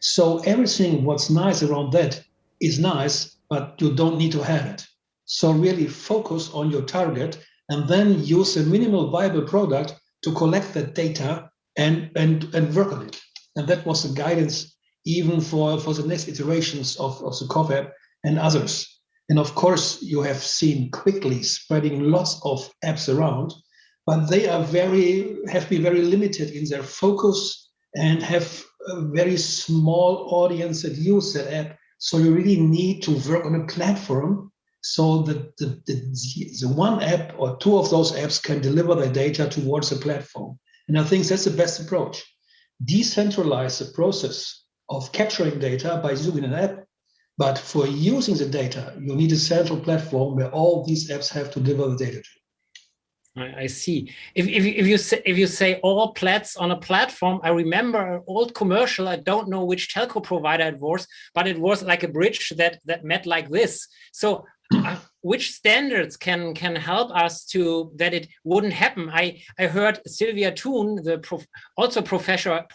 So everything what's nice around that is nice, but you don't need to have it. So really focus on your target and then use a minimal viable product to collect that data and work on it. And that was the guidance even for the next iterations of the COVAP and others. And of course, you have seen quickly spreading lots of apps around, but they have been very limited in their focus and have a very small audience that use that app. So you really need to work on a platform so that the one app or two of those apps can deliver their data towards a platform. And I think that's the best approach. Decentralize the process of capturing data by using an app. But for using the data, you need a central platform where all these apps have to deliver the data to. I see. If you say all plats on a platform, I remember an old commercial. I don't know which telco provider it was, but it was like a bridge that met like this. So which standards can help us to that it wouldn't happen? I heard Sylvia Thun, also professor at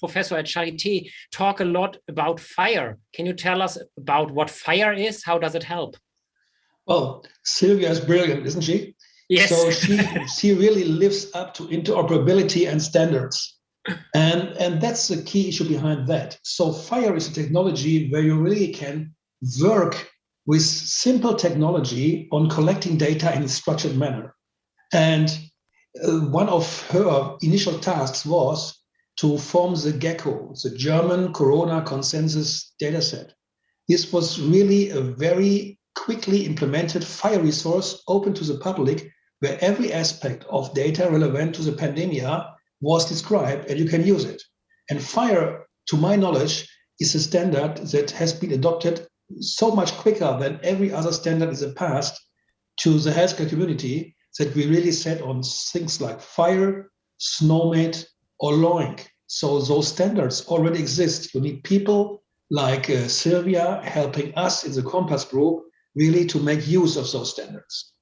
Charité, talk a lot about FHIR. Can you tell us about what FHIR is? How does it help? Well, Sylvia is brilliant, isn't she? Yes. So she really lives up to interoperability and standards. And that's the key issue behind that. So FHIR is a technology where you really can work with simple technology on collecting data in a structured manner. And one of her initial tasks was to form the Gecko, the German Corona Consensus Dataset. This was really a very quickly implemented FHIR resource open to the public, where every aspect of data relevant to the pandemic was described and you can use it. And FHIR, to my knowledge, is a standard that has been adopted so much quicker than every other standard in the past to the healthcare community that we really set on things like FHIR, SNOMED, or LOINC. So those standards already exist. You need people like Sylvia helping us in the Compass group really to make use of those standards.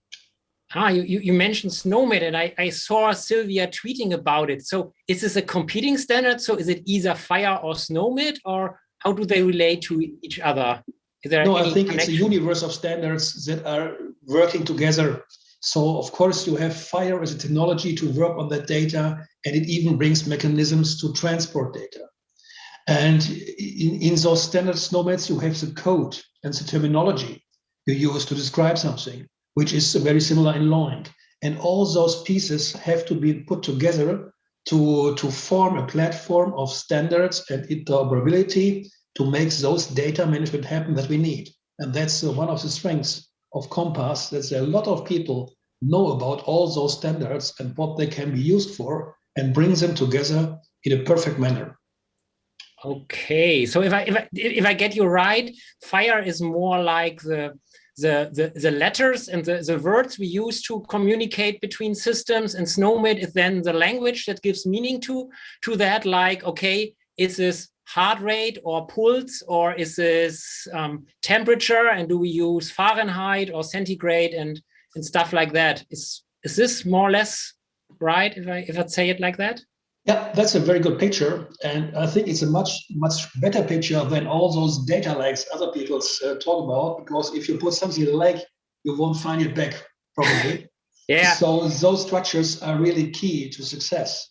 You mentioned SNOMED, and I saw Sylvia tweeting about it. So is this a competing standard? So is it either FHIR or SNOMED, or how do they relate to each other? No, I think it's a universe of standards that are working together. So of course you have FHIR as a technology to work on that data, and it even brings mechanisms to transport data. And in those standard SNOMEDs, you have the code and the terminology you use to describe something, which is very similar in LOINC. And all those pieces have to be put together to form a platform of standards and interoperability to make those data management happen that we need. And that's one of the strengths of Compass, that there are a lot of people know about all those standards and what they can be used for and bring them together in a perfect manner. Okay, so if I get you right, FHIR is more like the the letters and the words we use to communicate between systems, and SNOMED is then the language that gives meaning to that, like, okay, is this heart rate or pulse, or is this temperature, and do we use Fahrenheit or centigrade and stuff like that? Is this more or less right, if I say it like that? Yeah, that's a very good picture, and I think it's a much better picture than all those data lakes other people talk about. Because if you put something in a lake, you won't find it back probably. Yeah. So those structures are really key to success.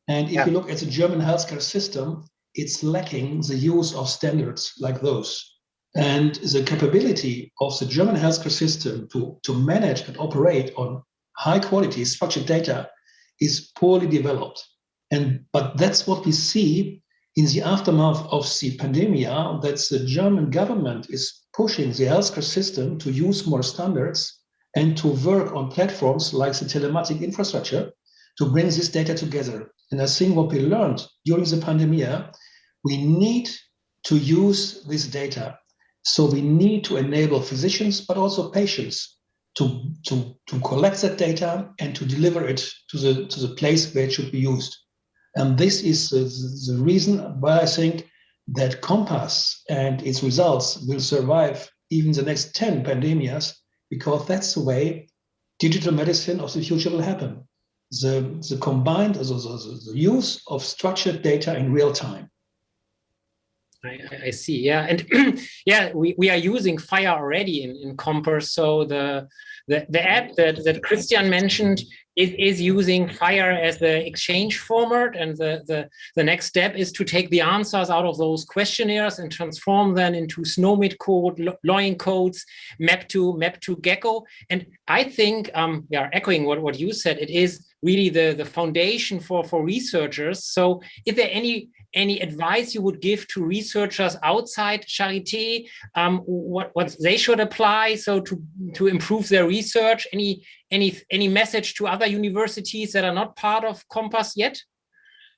And if you look at the German healthcare system, it's lacking the use of standards like those. And the capability of the German healthcare system to manage and operate on high quality structured data is poorly developed. But that's what we see in the aftermath of the pandemic, that the German government is pushing the healthcare system to use more standards and to work on platforms like the telematic infrastructure to bring this data together. And I think what we learned during the pandemic, we need to use this data. So we need to enable physicians, but also patients to collect that data and to deliver it to the place where it should be used. And this is the reason why I think that Compass and its results will survive even the next 10 pandemics, because that's the way digital medicine of the future will happen. The combined, the use of structured data in real time. I see, yeah. And yeah, we are using FHIR already in Compass. So the app that Christian mentioned is using FHIR as the exchange format, and the next step is to take the answers out of those questionnaires and transform them into SNOMED code, line codes, map to Gocke. And I think, echoing what you said, it is really the foundation for researchers. So is there any advice you would give to researchers outside Charité, what they should apply so to improve their research? Any message to other universities that are not part of Compass yet?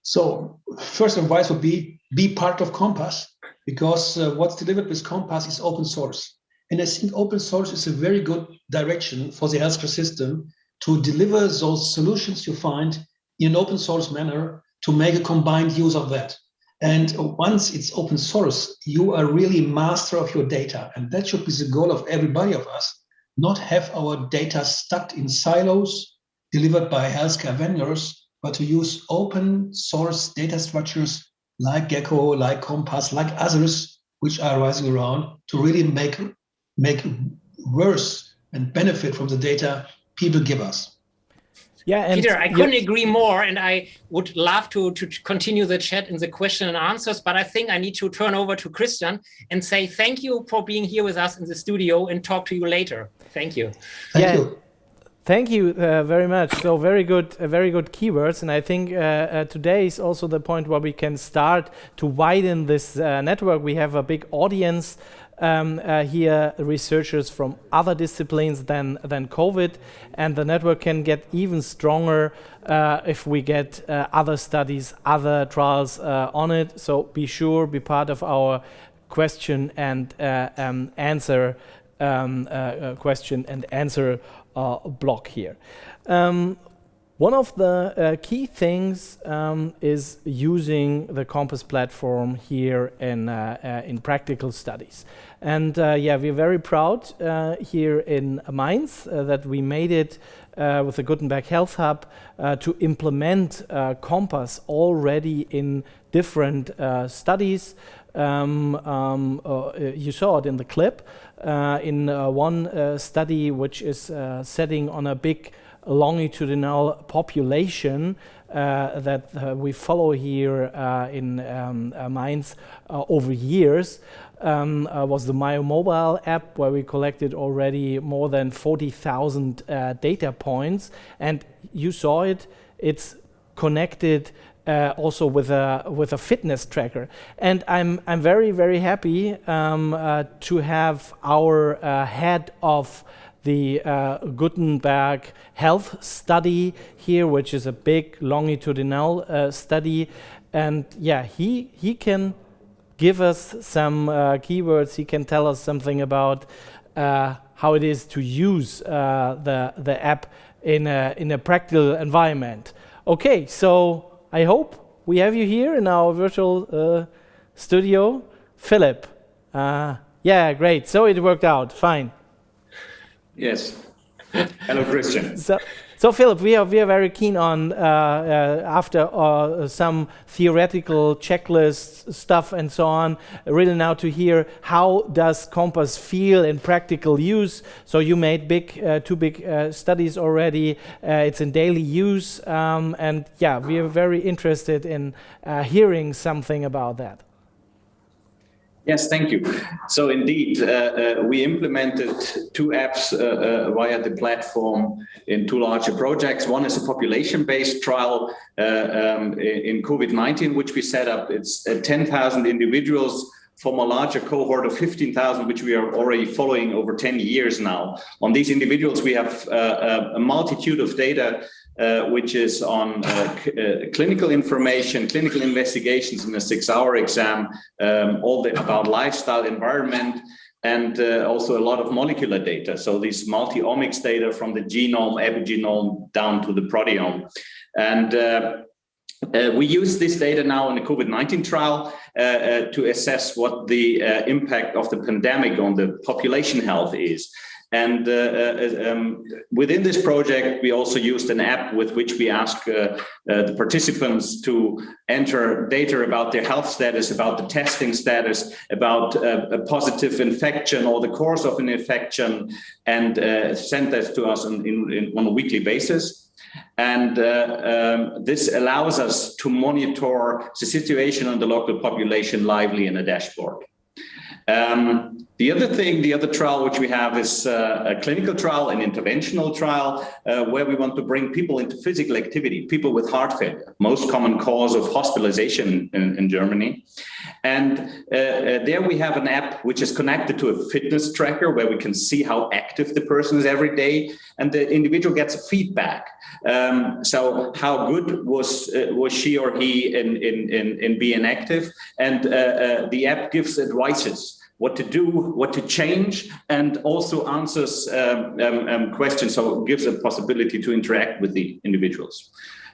So first advice would be part of Compass, because what's delivered with Compass is open source. And I think open source is a very good direction for the healthcare system to deliver those solutions you find in an open source manner, to make a combined use of that. And once it's open source, you are really master of your data. And that should be the goal of everybody of us, not have our data stuck in silos delivered by healthcare vendors, but to use open source data structures like Gocke, like Compass, like others, which are rising around, to really make worse and benefit from the data people give us. Yeah, and Peter, I couldn't agree more, and I would love to continue the chat in the question and answers, but I think I need to turn over to Christian and say thank you for being here with us in the studio, and talk to you later. Thank you. Thank you. Thank you very much. So very good keywords, and I think today is also the point where we can start to widen this network. We have a big audience here, researchers from other disciplines than COVID, and the network can get even stronger if we get other studies, other trials on it. So be sure, be part of our question and answer block here. One of the key things is using the Compass platform here in practical studies. And we're very proud here in Mainz that we made it with the Gutenberg Health Hub to implement Compass already in different studies. You saw it in the clip. In one study which is setting on a big longitudinal population that we follow here in Mainz over years, was the MyoMobile app, where we collected already more than 40,000 data points. And you saw it, it's connected also with a fitness tracker. And I'm very, very happy to have our head of the Gutenberg Health Study here, which is a big longitudinal study. And he can give us some keywords. He can tell us something about how it is to use the app in a practical environment. Okay, so I hope we have you here in our virtual studio. Philipp, yeah, great. So it worked out, fine. Yes. Hello, Christian. So Philipp, we are very keen on after some theoretical checklist stuff and so on, really now to hear how does Compass feel in practical use. So you made two big studies already. It's in daily use, and yeah, we are very interested in hearing something about that. Yes, thank you. So indeed, we implemented two apps via the platform in two larger projects. One is a population-based trial in COVID-19, which we set up. It's 10,000 individuals from a larger cohort of 15,000, which we are already following over 10 years now. On these individuals, we have a multitude of data which is on clinical information, clinical investigations in a 6-hour exam, about lifestyle, environment, and also a lot of molecular data. So these multi-omics data from the genome, epigenome, down to the proteome. And we use this data now in the COVID-19 trial to assess what the impact of the pandemic on the population health is. And within this project, we also used an app with which we ask the participants to enter data about their health status, about the testing status, about a positive infection or the course of an infection, and send that to us on a weekly basis. And this allows us to monitor the situation on the local population lively in a dashboard. The other trial which we have is a clinical trial, an interventional trial, where we want to bring people into physical activity, people with heart failure, most common cause of hospitalization in Germany. And there we have an app which is connected to a fitness tracker where we can see how active the person is every day, and the individual gets feedback. So how good was she or he in being active, and the app gives advices. What to do, what to change, and also answers questions, so it gives a possibility to interact with the individuals.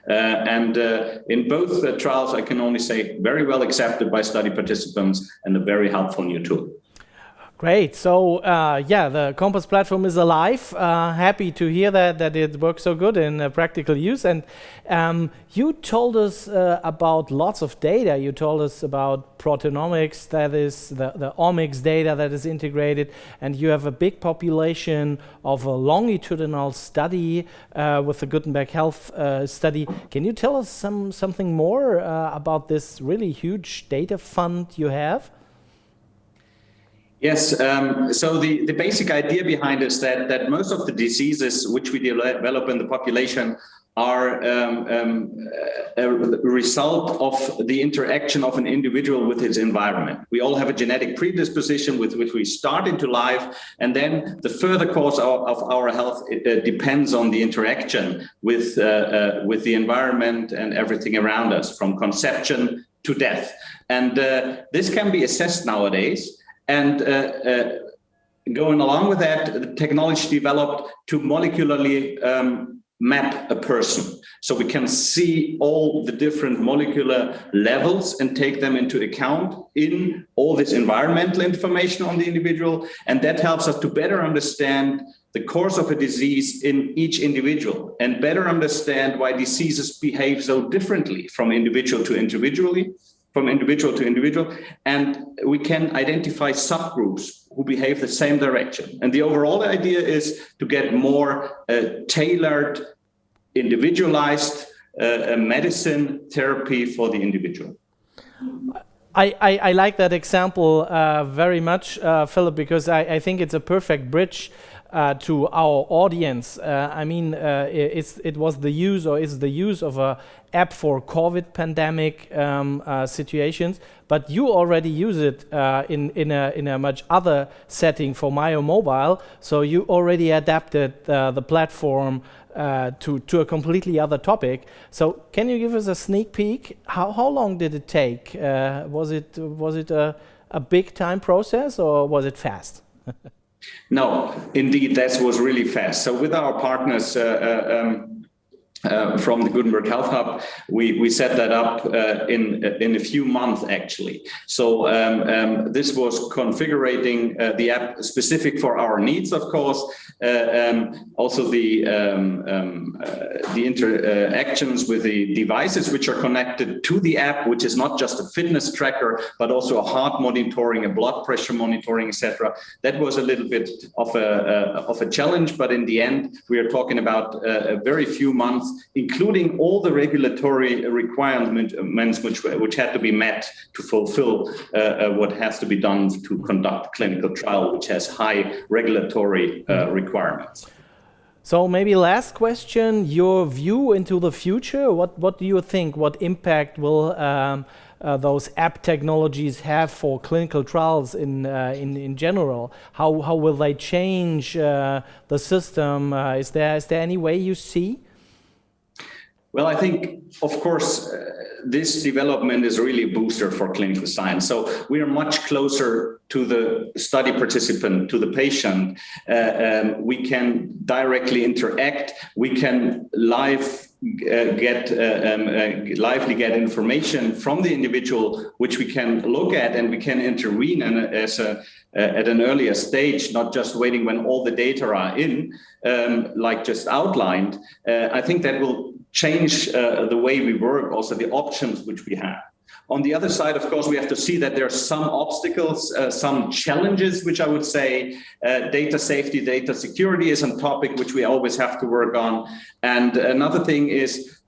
And in both trials, I can only say very well accepted by study participants and a very helpful new tool. Great. So, yeah, the Compass platform is alive. Happy to hear that it works so good in practical use. And you told us about lots of data. You told us about proteomics, that is the omics data that is integrated. And you have a big population of a longitudinal study with the Gutenberg Health study. Can you tell us something more about this really huge data fund you have? Yes, so the basic idea behind is that most of the diseases which we develop in the population are a result of the interaction of an individual with his environment. We all have a genetic predisposition with which we start into life, and then the further course of our health depends on the interaction with the environment and everything around us, from conception to death. And this can be assessed nowadays. And going along with that, the technology developed to molecularly map a person. So we can see all the different molecular levels and take them into account in all this environmental information on the individual. And that helps us to better understand the course of a disease in each individual and better understand why diseases behave so differently from individual to individual, and we can identify subgroups who behave the same direction. And the overall idea is to get more tailored, individualized medicine therapy for the individual. I like that example very much, Philipp, because I think it's a perfect bridge to our audience. I mean, it was the use, or is the use of a app for COVID pandemic situations, but you already use it in a much other setting for MyoMobile. So you already adapted the platform to a completely other topic. So can you give us a sneak peek? How long did it take? Was it a big time process, or was it fast? No, indeed, that was really fast. So with our partners from the Gutenberg Health Hub, we set that up in a few months, actually. So this was configuring the app specific for our needs, of course. Also the interactions with the devices which are connected to the app, which is not just a fitness tracker, but also a heart monitoring, a blood pressure monitoring, etc. That was a little bit of a challenge, but in the end, we are talking about a very few months, including all the regulatory requirements which had to be met to fulfill what has to be done to conduct clinical trial, which has high regulatory requirements. So maybe last question, your view into the future. What do you think? What impact will those app technologies have for clinical trials in general? How will they change the system? Is there any way you see? Well, I think, of course, this development is really a booster for clinical science. So we are much closer to the study participant, to the patient. We can directly interact. We can lively get information from the individual, which we can look at, and we can intervene at an earlier stage, not just waiting when all the data are in, like just outlined. I think that will change the way we work, also the options which we have. On the other side, of course, we have to see that there are some obstacles, some challenges, which I would say data safety, data security is a topic which we always have to work on. And another thing is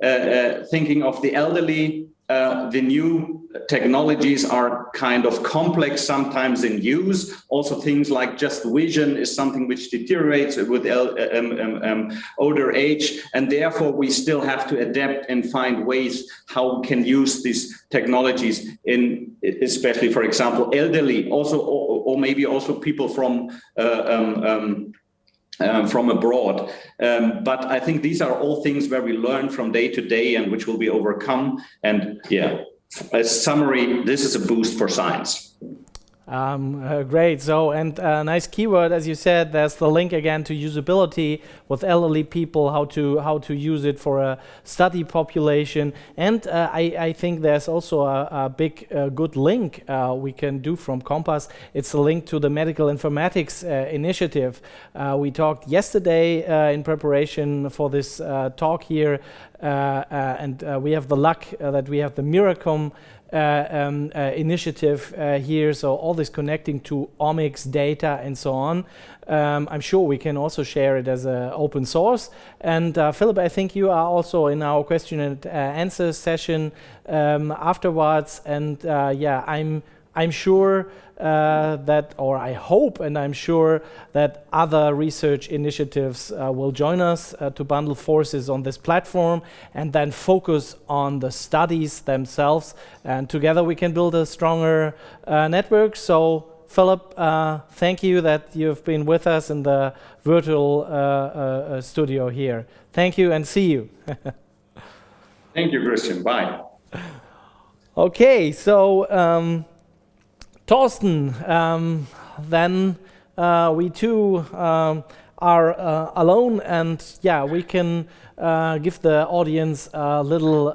thinking of the elderly. The new technologies are kind of complex sometimes in use. Also things like just vision is something which deteriorates with older age. And therefore we still have to adapt and find ways how we can use these technologies in, especially, for example, elderly, also, or maybe also people from abroad. But I think these are all things where we learn from day to day and which will be overcome. And yeah, as summary, this is a boost for science. Great. So, and nice keyword, as you said, there's the link again to usability with elderly people, how to use it for a study population. And I think there's also a big good link we can do from Compass. It's a link to the medical informatics initiative. We talked yesterday in preparation for this talk here, and we have the luck that we have the Miracom initiative here, so all this connecting to omics data and so on. I'm sure we can also share it as an open source. And Philipp, I think you are also in our question and answer session afterwards. And yeah, I'm sure that, or I hope and I'm sure that other research initiatives will join us to bundle forces on this platform and then focus on the studies themselves. And together we can build a stronger network. So Philipp, thank you that you've been with us in the virtual studio here. Thank you and see you. Thank you, Christian. Bye. Okay, so Thorsten, then we too are alone, and yeah, we can give the audience a little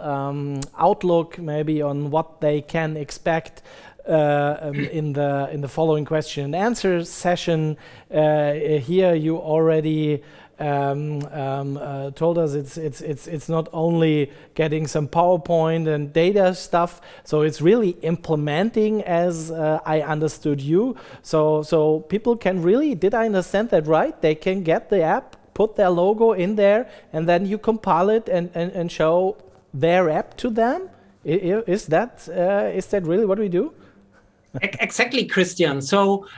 outlook maybe on what they can expect in the following question and answer session. Here you already told us it's not only getting some PowerPoint and data stuff, so it's really implementing, as I understood you. So people can really, did I understand that right? They can get the app, put their logo in there, and then you compile it and show their app to them? Is that really what we do? Exactly, Christian. So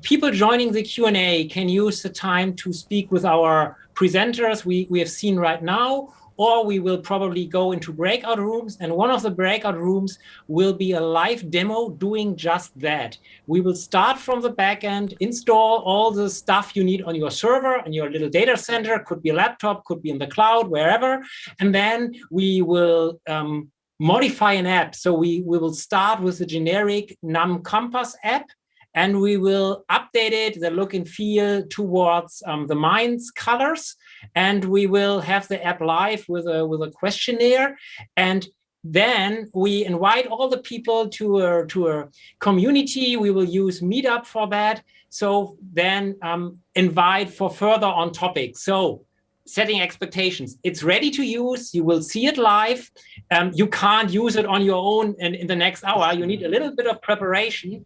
people joining the Q&A can use the time to speak with our presenters we have seen right now, or we will probably go into breakout rooms, and one of the breakout rooms will be a live demo doing just that. We will start from the back end, install all the stuff you need on your server and your little data center, could be a laptop, could be in the cloud, wherever, and then we will modify an app. So we will start with the generic NumCompass app, and we will update it, the look and feel towards the Mainz colors, and we will have the app live with a questionnaire, and then we invite all the people to a community. We will use Meetup for that. So then invite for further on topics. So setting expectations. It's ready to use. You will see it live. You can't use it on your own in the next hour. You need a little bit of preparation.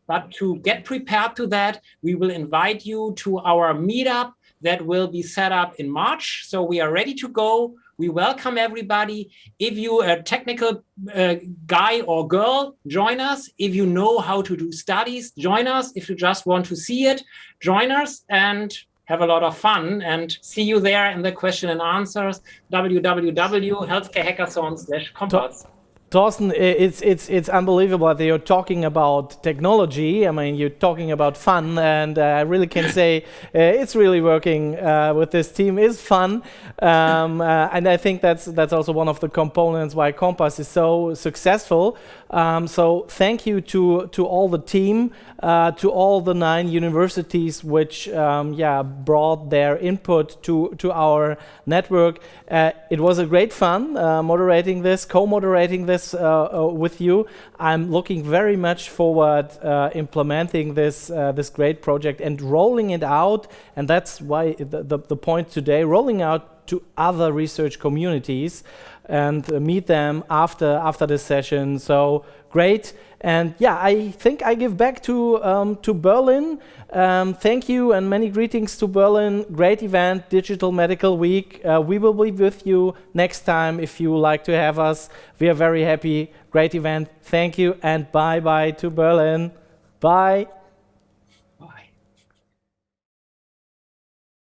But to get prepared to that, we will invite you to our Meetup that will be set up in March. So we are ready to go. We welcome everybody. If you're a technical guy or girl, join us. If you know how to do studies, join us. If you just want to see it, join us and have a lot of fun. And see you there in the question and answers, www.healthcarehackathon.com. Thorsten, it's unbelievable that you're talking about technology. I mean, you're talking about fun, and I really can say it's really working with this team. Is fun, and I think that's also one of the components why Compass is so successful. So thank you to all the team, to all the 9 universities which brought their input to our network. It was a great fun moderating this, co-moderating this with you. I'm looking very much forward implementing this great project and rolling it out, and that's why the point today, rolling out to other research communities and meet them after this session. So great. And yeah, I think I give back to Berlin. Thank you and many greetings to Berlin. Great event, Digital Medical Week. We will be with you next time if you like to have us. We are very happy. Great event. Thank you and bye-bye to Berlin. Bye.